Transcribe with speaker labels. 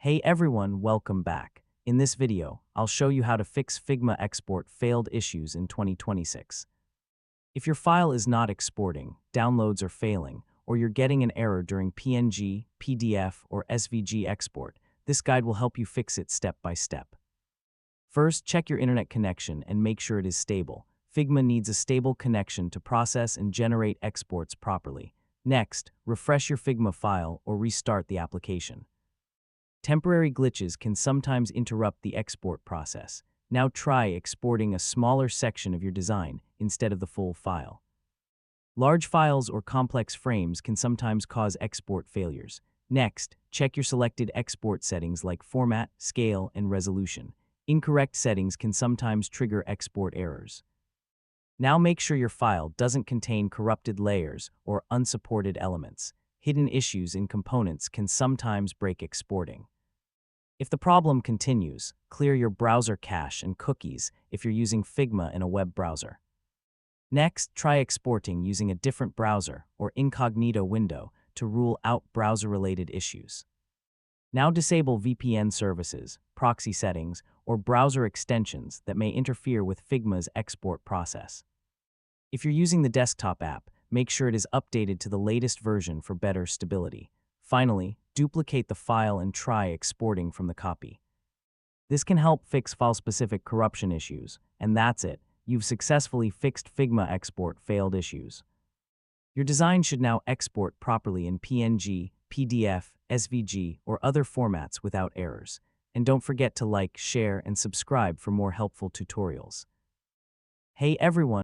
Speaker 1: Hey everyone, welcome back. In this video, I'll show you how to fix Figma export failed issues in 2026. If your file is not exporting, downloads are failing, or you're getting an error during PNG, PDF, or SVG export, this guide will help you fix it step by step. First, check your internet connection and make sure it is stable. Figma needs a stable connection to process and generate exports properly. Next, refresh your Figma file or restart the application. Temporary glitches can sometimes interrupt the export process. Now try exporting a smaller section of your design instead of the full file. Large files or complex frames can sometimes cause export failures. Next, check your selected export settings like format, scale, and resolution. Incorrect settings can sometimes trigger export errors. Now make sure your file doesn't contain corrupted layers or unsupported elements. Hidden issues in components can sometimes break exporting. If the problem continues, clear your browser cache and cookies if you're using Figma in a web browser. Next, try exporting using a different browser or incognito window to rule out browser-related issues. Now disable VPN services, proxy settings, or browser extensions that may interfere with Figma's export process. If you're using the desktop app, make sure it is updated to the latest version for better stability. Finally, duplicate the file and try exporting from the copy. This can help fix file-specific corruption issues, and that's it. You've successfully fixed Figma export failed issues. Your design should now export properly in PNG, PDF, SVG, or other formats without errors. And don't forget to like, share, and subscribe for more helpful tutorials. Hey everyone!